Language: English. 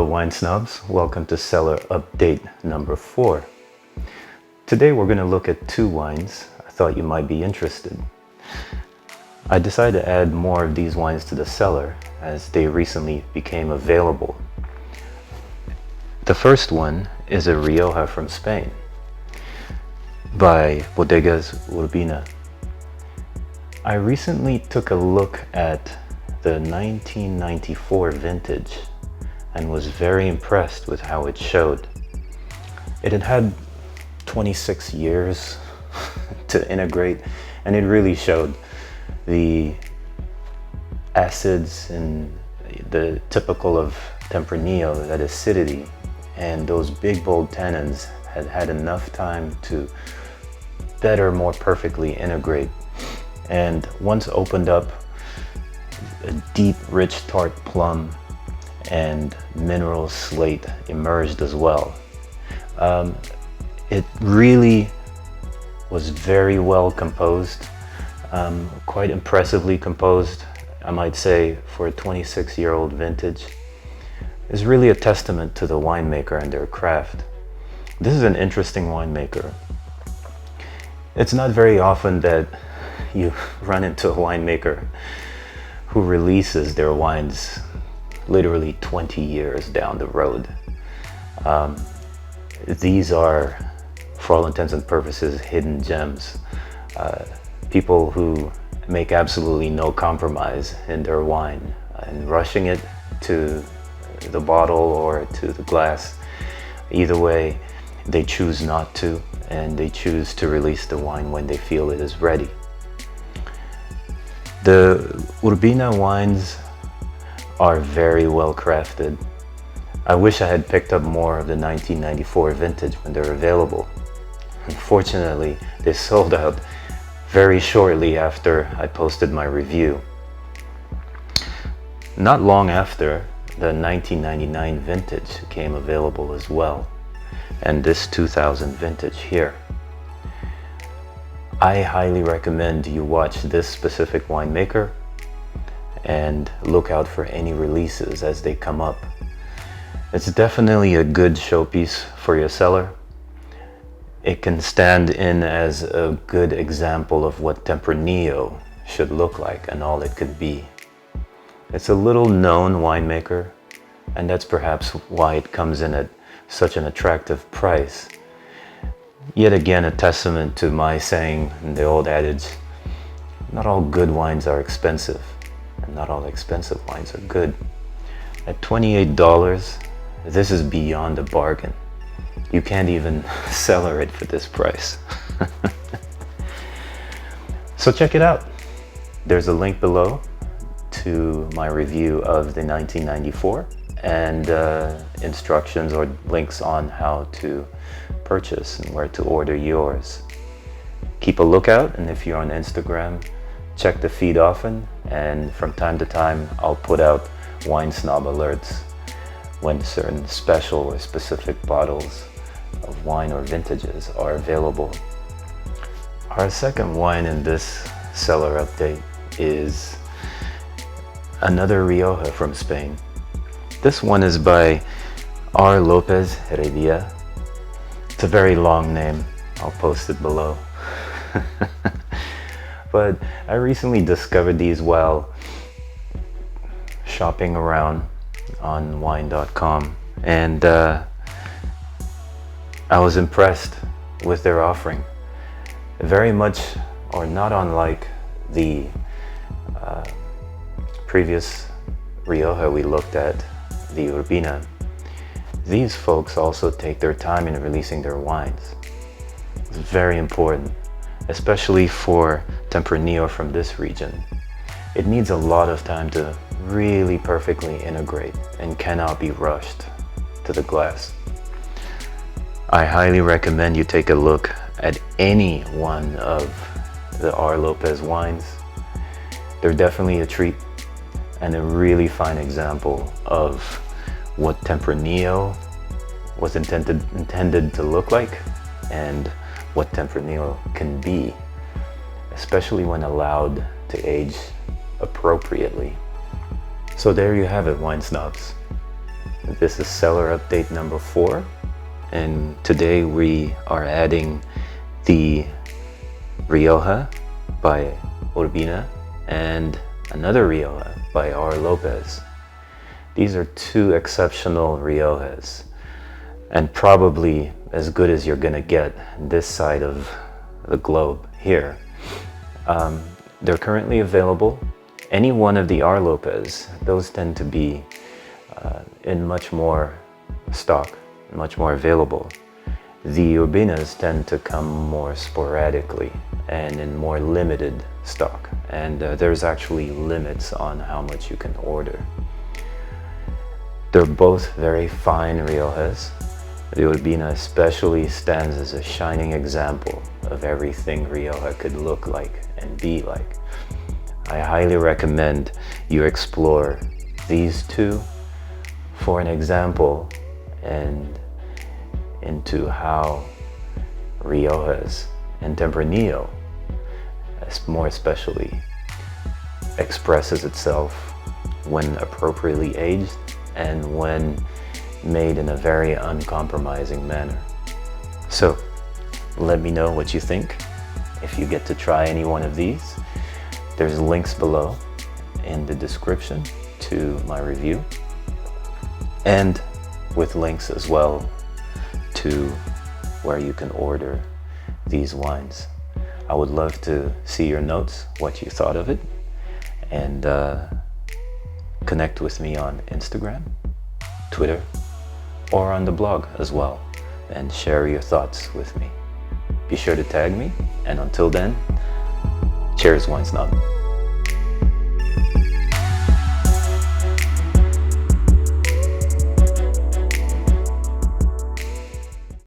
Hello wine snobs, welcome to Cellar update number 4. Today we're going to look at 2 wines I thought you might be interested. I decided to add more of these wines to the cellar as they recently became available. The first one is a Rioja from Spain by Bodegas Urbina. I recently took a look at the 1994 vintage and was very impressed with how it showed. It had had 26 years to integrate, and it really showed. The acids and the typical of Tempranillo, that acidity, and those big bold tannins had had enough time to better, more perfectly integrate. And once opened up, a deep, rich, tart plum and mineral slate emerged as well. It really was very well composed, quite impressively composed, I might say, for a 26-year-old vintage. It's really a testament to the winemaker and their craft. This is an interesting winemaker. It's not very often that you run into a winemaker who releases their wines literally 20 years down the road. These are, for all intents and purposes, hidden gems. People who make absolutely no compromise in their wine and rushing it to the bottle or to the glass. Either way, they choose not to, and they choose to release the wine when they feel it is ready. The Urbina wines are very well crafted. I wish I had picked up more of the 1994 vintage when they're available. Unfortunately, they sold out very shortly after I posted my review. Not long after, the 1999 vintage came available as well, and this 2000 vintage here. I highly recommend you watch this specific winemaker and look out for any releases as they come up. It's definitely a good showpiece for your cellar. It can stand in as a good example of what Tempranillo should look like and all it could be. It's a little known winemaker, and that's perhaps why it comes in at such an attractive price. Yet again, a testament to my saying in the old adage, not all good wines are expensive, and not all expensive wines are good. At $28, this is beyond a bargain. You can't even cellar it for this price. So check it out. There's a link below to my review of the 1994 and instructions or links on how to purchase and where to order yours. Keep a lookout, and if you're on Instagram, check the feed often, and from time to time I'll put out WineSnob alerts when certain special or specific bottles of wine or vintages are available. Our second wine in this cellar update is another Rioja from Spain. This one is by López de Heredia. It's a very long name. I'll post it below. But I recently discovered these while shopping around on wine.com, and I was impressed with their offering. Very much, or not unlike the previous Rioja we looked at, the Urbina. These folks also take their time in releasing their wines. It's very important, especially for Tempranillo from this region. It needs a lot of time to really perfectly integrate and cannot be rushed to the glass. I highly recommend you take a look at any one of the López wines. They're definitely a treat and a really fine example of what Tempranillo was intended to look like and what Tempranillo can be, especially when allowed to age appropriately. So there you have it, wine snobs. This is Cellar update number 4, and today we are adding the Rioja by Urbina and another Rioja by R. López. These are 2 exceptional Riojas, and probably as good as you're gonna get this side of the globe here. They're currently available. Any one of the R. López, those tend to be in much more stock, much more available. The Urbinas tend to come more sporadically and in more limited stock, and there's actually limits on how much you can order. They're both very fine Riojas. The Urbina especially stands as a shining example of everything Rioja could look like and be like. I highly recommend you explore these 2 for an example and into how Riojas and Tempranillo, more especially, expresses itself when appropriately aged and when made in a very uncompromising manner. So let me know what you think. If you get to try any one of these, there's links below in the description to my review, and with links as well to where you can order these wines. I would love to see your notes, what you thought of it, and connect with me on Instagram, Twitter, or on the blog as well, and share your thoughts with me. Be sure to tag me, and until then, cheers, WineSnob.